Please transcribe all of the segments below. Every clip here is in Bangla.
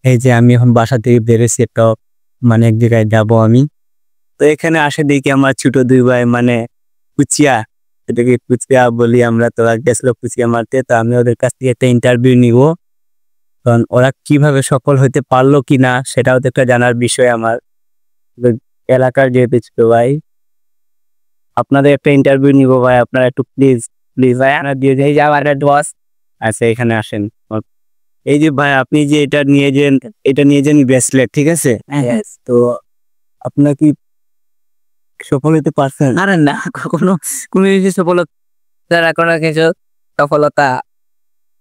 এই যে আমি এখন বাসা থেকে বেরোছি, একটা মানে এক জায়গায় যাবো আমি। তো এখানে আসে দেখি আমার ছোট দুই ভাই মানে কুচিয়া, এটাকে কুচিয়া বলি আমরা। তো গেছিল কুচিয়া মারতে, তো আমি ওদের কাছ থেকে একটা ইন্টারভিউ নিব, কারণ ওরা কিভাবে সফল হতে পারলো কিনা সেটাও তো একটা জানার বিষয় আমার। তো এলাকার যেহেতু ছোট ভাই, আপনাদের একটা ইন্টারভিউ নিব ভাই, আপনারা একটু প্লিজ প্লিজ ভাই আমরা দিয়ে যাই যাওয়ার বস। আচ্ছা এখানে আসেন। এই যে ভাই আপনি যে এটা নিয়ে যান ব্রেসলেট, ঠিক আছে? তো আপনার কি সফল হতে পারছেন? আরে না, কখনো কোনো কিছু কোনো কিছু সফলতা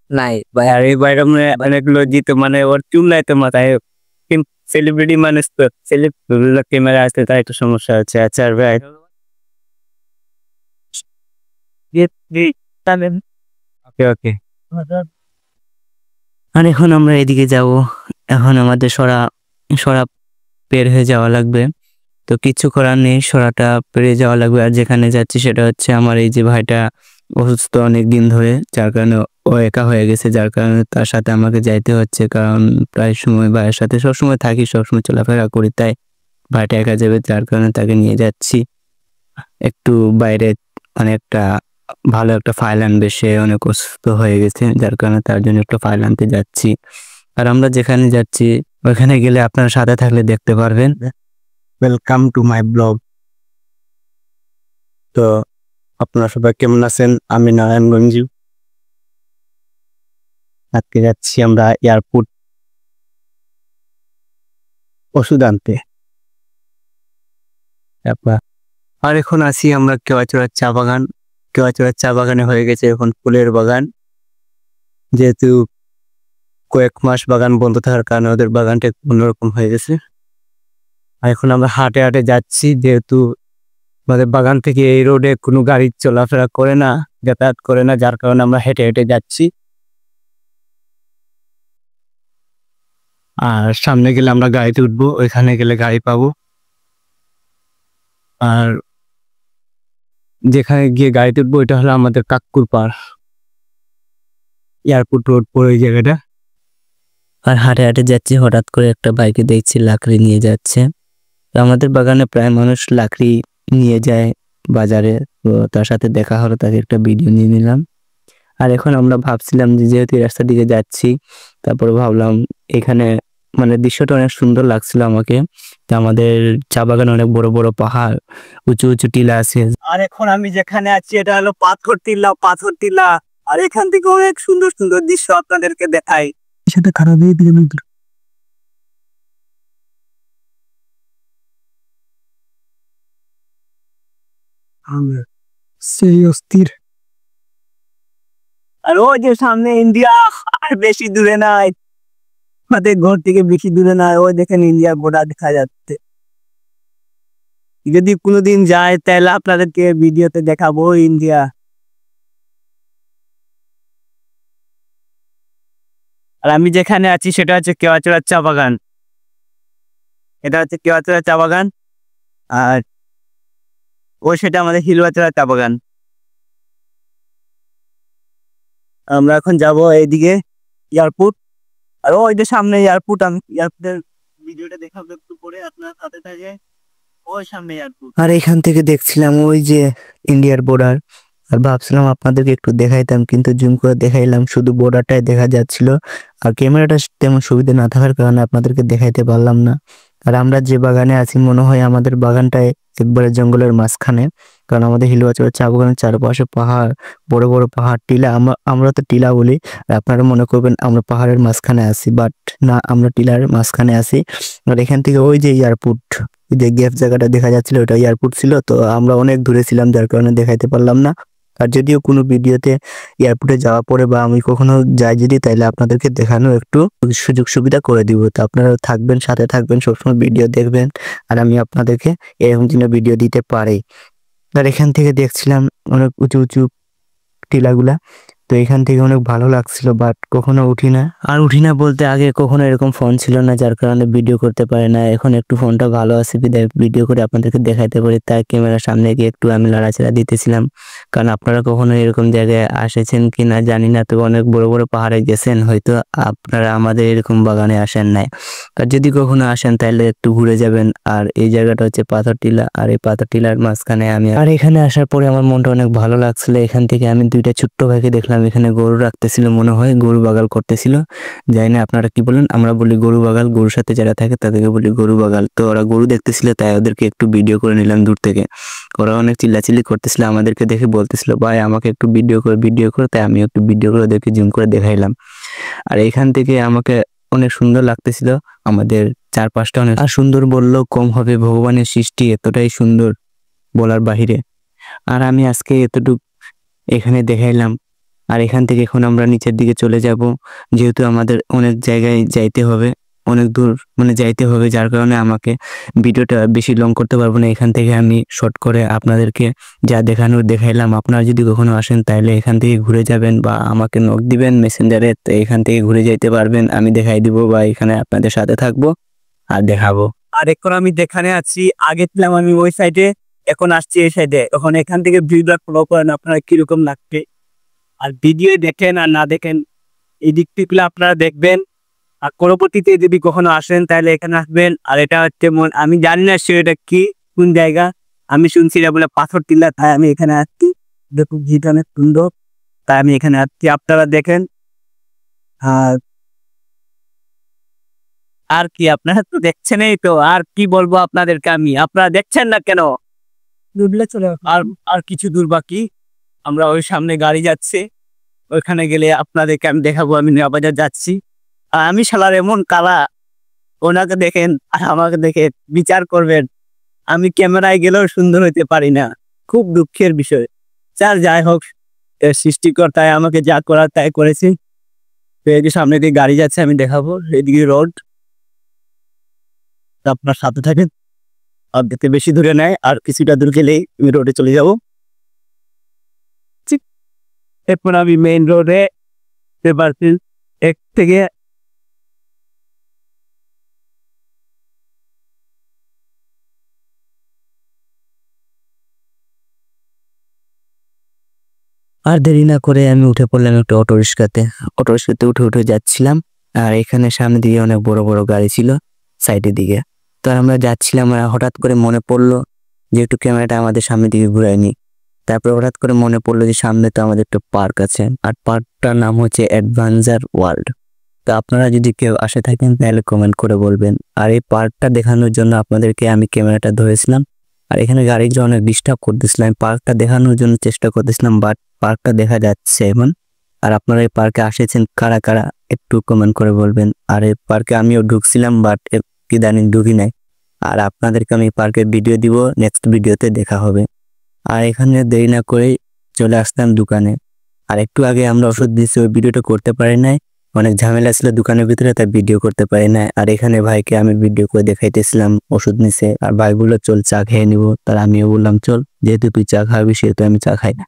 নাই ভাই। আর এই বাইরে অনেকগুলো জিতে মানে ওর চুল নাই তো মাথায়, সেলিব্রিটি মানুষ তো, সেলিব্রিটি ক্যামেরা আসতে তার একটু সমস্যা হচ্ছে। আচ্ছা আর ভাই ওকে ওকে। আর এখন আমরা এদিকে যাব, এখন আমাদের সরা বের হয়ে যাওয়া লাগবে। তো কিছু করার নেই, সরাটা পেরিয়ে যাওয়া লাগবে। আর যেখানে যাচ্ছি সেটা হচ্ছে আমার এই যে ভাইটা অসুস্থ অনেক দিন ধরে, যার কারণে ও একা হয়ে গেছে, যার কারণে তার সাথে আমাকে যাইতে হচ্ছে। কারণ প্রায় সময় ভাইয়ের সাথে সবসময় থাকি, সবসময় চলাফেরা করি, তাই ভাইটা একা যাবে, যার কারণে তাকে নিয়ে যাচ্ছি একটু বাইরে। অনেকটা ভালো একটা ফাইল আনবে, সে অনেক অসুস্থ হয়ে গেছে, যার কারণে তার জন্য একটা ফাইল আনতে যাচ্ছি। আর আমরা যেখানে যাচ্ছি ওখানে গেলে আপনার সাথে থাকলে দেখতে পারবেন। Welcome to my blog. তো আপনারা সবাই কেমন আছেন? আমি নারায়ণগঞ্জ। আজকে যাচ্ছি আমরা এয়ারপোর্ট ওষুধ আনতে। আর এখন আছি আমরা কেওয়াচড়ার চা বাগান। কেওয়াচড়ার চা বাগানে হয়ে গেছে এখন ফুলের বাগান, যেহেতু কয়েক মাস বাগান বন্ধ থাকার কারণে ওদের বাগানটা অন্যরকম হয়ে গেছে। আর এখন আমরা হাটে হাটে যাচ্ছি, যেহেতু আমাদের বাগান থেকে এই রোডে কোনো গাড়ি চলাফেরা করে না, যাতায়াত করে না, যার কারণে আমরা হেঁটে হেঁটে যাচ্ছি। আর সামনে গেলে আমরা গাড়িতে উঠবো, ওইখানে গেলে গাড়ি পাবো। আর যেখানে গিয়ে গাড়িতে উঠবো ওইটা হলো আমাদের কাক্কুর পাড়, এয়ারপোর্ট রোড পরে ওই জায়গাটা। আর হাটে হাটে যাচ্ছি, হঠাৎ করে একটা বাইকে দেখছি লাকড়ি নিয়ে যাচ্ছে। তো আমাদের বাগানে প্রায় মানুষ লাকড়ি নিয়ে যায় বাজারে, তো তার সাথে দেখা হলো, তাকে একটা ভিডিও নিয়ে নিলাম। আর এখন আমরা ভাবছিলাম যে যেহেতু এই রাস্তার দিকে যাচ্ছি, তারপরে ভাবলাম এখানে মানে দৃশ্যটা অনেক সুন্দর লাগছিল আমাকে। তো আমাদের চা বাগানে অনেক বড় বড় পাহাড়, উঁচু উঁচু টিলা আছে। আর এখন আমি যেখানে আছি এটা হলো পাথর টিলা, পাথর টিলা। আর এখান থেকে অনেক সুন্দর সুন্দর দৃশ্য আপনাদেরকে দেখাই। সেটা খারাপ হয়ে দিলে সেই অস্থির। আর ওই যে সামনে ইন্ডিয়া, আর বেশি দূরে নাই, আমাদের ঘর থেকে বেশি দূরে নাই, ওই দেখেন ইন্ডিয়া বর্ডার দেখা যাচ্ছে। যদি কোনোদিন যায় তাহলে আপনাদেরকে ভিডিওতে দেখাবো ইন্ডিয়া। আর আমি যেখানে আছি সেটা হচ্ছে কেওয়াচড়ার চা বাগান, এটা হচ্ছে কেওয়াচড়ার চা বাগান। আর ওই সেটা আমাদের হিলুয়াচড়ার চা বাগান। আমরা এখন যাব এইদিকে এয়ারপোর্ট। আর ওই যে সামনে এয়ারপোর্ট, আমি এয়ারপোর্টের ভিডিওটা দেখাবো একটু পরে, আপনার সাথে থাকে ওই সামনে এয়ারপোর্ট। আর এখান থেকে দেখছিলাম ওই যে ইন্ডিয়ার বর্ডার, আর ভাবছিলাম আপনাদেরকে একটু দেখাইতাম, কিন্তু জুম করে দেখাইলাম, শুধু বর্ডারটাই দেখা যাচ্ছিল। আর ক্যামেরাটা তেমন সুবিধা না থাকার কারণে আপনাদেরকে দেখাইতে পারলাম না। আর আমরা যে বাগানে আছি মনে হয় আমাদের বাগানটায় একবারে জঙ্গলের মাঝখানে, কারণ আমাদের হিলুয়াচড়ার চা বাগানের চারপাশে পাহাড়, বড় বড় পাহাড়, টিলা। আমরা তো টিলা বলি, আর আপনারা মনে করবেন আমরা পাহাড়ের মাঝখানে আছি, বাট না, আমরা টিলার মাঝখানে আছি। আর এখান থেকে ওই যে এয়ারপোর্ট, যে গ্যাপ জায়গাটা দেখা যাচ্ছিল ওটা এয়ারপোর্ট ছিল। তো আমরা অনেক দূরে ছিলাম, যার কারণে দেখাইতে পারলাম না। আর যদিও কোনো ভিডিওতে এয়ারপোর্টে যাওয়া পরে বা আমি কখনো যাই যদি, তাইলে আপনাদেরকে দেখানো একটু সুযোগ সুবিধা করে দিব। তো আপনারা থাকবেন, সাথে থাকবেন, সবসময় ভিডিও দেখবেন, আর আমি আপনাদেরকে এরকম যেন ভিডিও দিতে পারি। আর এখান থেকে দেখছিলাম অনেক উঁচু উঁচু টিলাগুলা, তো এখান থেকে অনেক ভালো লাগছিল, বাট কখনো উঠি না। আর উঠি না বলতে আগে কখনো এরকম ফোন ছিল না, যার কারণে ভিডিও করতে পারি না। এখন একটু ফোনটা ভালো আছে বিধায় ভিডিও করে আপনাদেরকে দেখাতে পারি, তাই ক্যামেরার সামনে গিয়ে একটু আমি লড়াচড়া দিতেছিলাম। কারণ আপনারা কখনো এরকম জায়গায় এসেছেন কি না জানি না, তবে অনেক বড় বড় পাহাড়ে গেছেন, হয়তো আপনারা আমাদের এরকম বাগানে আসেন নাই। আর যদি কখনো আসেন তাহলে একটু ঘুরে যাবেন। আর এই জায়গাটা হচ্ছে পাথর টিলা, আর এই পাথর টিলার মাঝখানে আমি আর এখানে আসার পরে আমার মনটা অনেক ভালো লাগছিল। এখান থেকে আমি দুইটা ছোট্ট ভাইকে দেখলাম, এখানে গরু রাখতেছিল, মনে হয় গরু বাগাল করতেছিল, জানি না আপনারা কি বলেন, আমরা বলি গরু বাগাল, গরুর সাথে যারা থাকে তাদেরকে বলি গরু বাগাল। তো ওরা গরু দেখতেছিল, তাই ওদেরকে একটু ভিডিও করে নিলাম দূর থেকে। ওরা অনেক চিল্লাচিল্লি করতেছিল, আমাদেরকে দেখে বলতেছিল ভাই আমাকে একটু ভিডিও করে, তাই আমি একটু ভিডিও করে ওদেরকে জুম করে দেখাইলাম। আর এখান থেকে আমাকে অনেক সুন্দর লাগতেছিল, আমাদের চারপাশটা অনেক আর সুন্দর বললেও কম হবে, ভগবানের সৃষ্টি এতটাই সুন্দর বলার বাহিরে। আর আমি আজকে এতটুকু এখানে দেখাইলাম। আর এখান থেকে এখন আমরা নিচের দিকে চলে যাব, যেহেতু আমাদের অনেক জায়গায় যাইতে হবে, অনেক দূর মানে যাইতে হবে, যার কারণে আমাকে ভিডিওটা বেশি লং করতে পারবো না। এখান থেকে আমি শর্ট করে আপনাদেরকে যা দেখানোর দেখাইলাম। আপনারা যদি কখনো আসেন তাহলে এখান থেকে ঘুরে যাবেন বা আমাকে নক দিবেন মেসেঞ্জারে, তো এখান থেকে ঘুরে যাইতে পারবেন, আমি দেখাই দিব বা এখানে আপনাদের সাথে থাকবো আর দেখাবো। আর এখন আমি যেখানে আছি, আগে ছিলাম আমি ওই সাইডে, এখন আসছি এই সাইডে। তখন এখান থেকে ভিডিওটা ফলো করেন আপনারা কিরকম লাগবে, আর ভিডিও দেখেন আর না দেখেন এই দিকগুলো আপনারা দেখবেন। আর পরবর্তীতে যদি কখনো আসেন তাহলে এখানে আসবেন। আর এটা হচ্ছে আমি জানি না সেটা কি কোন জায়গা, আমি শুনছি এটা বলে পাথর টিলা, তাই আমি এখানে আসছি। দেখুন ভিডিও অনেক সুন্দর, তাই আমি এখানে আসছি, আপনারা দেখেন। আর আর কি আপনারা তো দেখছেনই, তো আর কি বলবো আপনাদেরকে আমি, আপনারা দেখছেন না কেন? চলে আর আর কিছু দূর বাকি, আমরা ওই সামনে গাড়ি যাচ্ছে, ওইখানে গেলে আপনাদেরকে আমি দেখাবো আমি নয়াবাজার যাচ্ছি। আর আমি শালার এমন কালা, ওনাকে দেখেন আর আমাকে দেখে বিচার করবেন, আমি ক্যামেরায় গেলেও সুন্দর হইতে পারি না, খুব দুঃখের বিষয়। যাই হোক, সৃষ্টিকর্তায় আমাকে যা করার তাই করেছি। তো এই যে সামনে দিয়ে গাড়ি যাচ্ছে, আমি দেখাবো এদিকে রোড, আপনার সাথে থাকেন। আর দেখতে বেশি দূরে নেয়, আর কিছুটা দূর গেলেই আমি রোডে চলে যাব। এরপর আমি মেইন রোডে এক থেকে আর দেরি না করে আমি উঠে পড়লাম একটা অটো রিক্সাতে উঠে উঠে যাচ্ছিলাম। আর এখানে সামনে দিকে অনেক বড় বড় গাড়ি ছিল সাইডের দিকে। তো আমরা যাচ্ছিলাম, আর হঠাৎ করে মনে পড়লো যেহেতু ক্যামেরাটা আমাদের সামনের দিকে ঘুরায়নি, তারপর হঠাৎ করে মনে পড়লো যে সামনে তো আমাদের একটা পার্ক আছে, আর পার্কটার নাম হচ্ছে অ্যাডভেঞ্চার ওয়ার্ল্ড। তো আপনারা যদি কেউ আসে থাকেন তাহলে কমেন্ট করে বলবেন। আর এই পার্কটা দেখানোর জন্য আপনাদেরকে আমি ক্যামেরাটা ধরেছিলাম, আর এখানে গাড়িগুলো অনেক ডিস্টার্ব করতেছিলাম, পার্কটা দেখানোর জন্য চেষ্টা করতেছিলাম, বাট পার্কটা দেখা যাচ্ছে এখন। আর আপনারা এই পার্কে আসেছেন কারা কারা একটু কমেন্ট করে বলবেন। আর এই পার্কে আমিও ঢুকছিলাম, বাট ইদানিং ঢুকি নাই। আর আপনাদেরকে আমি পার্কের ভিডিও দিব, নেক্সট ভিডিওতে দেখা হবে। আর এখানে দেরি না করে চলে আসতাম দোকানে। আর একটু আগে আমরা ওষুধ দিয়েছি, ওই ভিডিওটা করতে পারি নাই, অনেক ঝামেলা ছিল দোকানের ভিতরে, তাই ভিডিও করতে পারি নাই। আর এখানে ভাইকে আমি ভিডিও করে দেখাইতেছিলাম ওষুধ নিছে, আর ভাই বললো চল চা খেয়ে নিবো, তার আমিও বললাম চল, যেহেতু তুই চা খাবি সেহেতু আমি চা খাই না।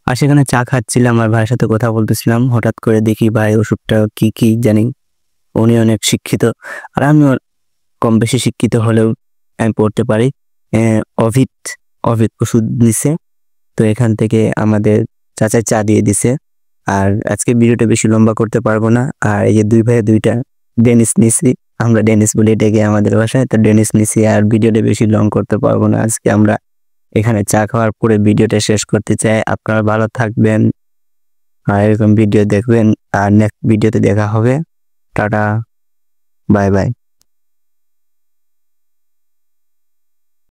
আর সেখানে চা খাচ্ছিলাম আর ভাইয়ের সাথে কথা বলতেছিলাম, হঠাৎ করে দেখি ভাই ওষুধটা কি কি জানি, উনি অনেক শিক্ষিত আর আমিও কম বেশি শিক্ষিত হলেও আমি পড়তে পারি। অভিত ওষুধ নিছে, তো এখান থেকে আমাদের চাচাই চা দিয়ে দিছে। আর আজকে ভিডিওটা বেশি লম্বা করতে পারবো না। আর এই যে দুই ভাইয়ে দুইটা ডেনিস নিছি, আমরা ডেনিস বলি এটাকে আমাদের ভাষায়, তো ডেনিস নিছি। আর ভিডিওটা বেশি লং করতে পারবো না, আজকে আমরা এখানে চা খাওয়ার পরে ভিডিওটা শেষ করতে চাই। আপনারা ভালো থাকবেন আর এরকম ভিডিও দেখবেন, আর নেক্সট ভিডিওতে দেখা হবে। Tata, bye bye.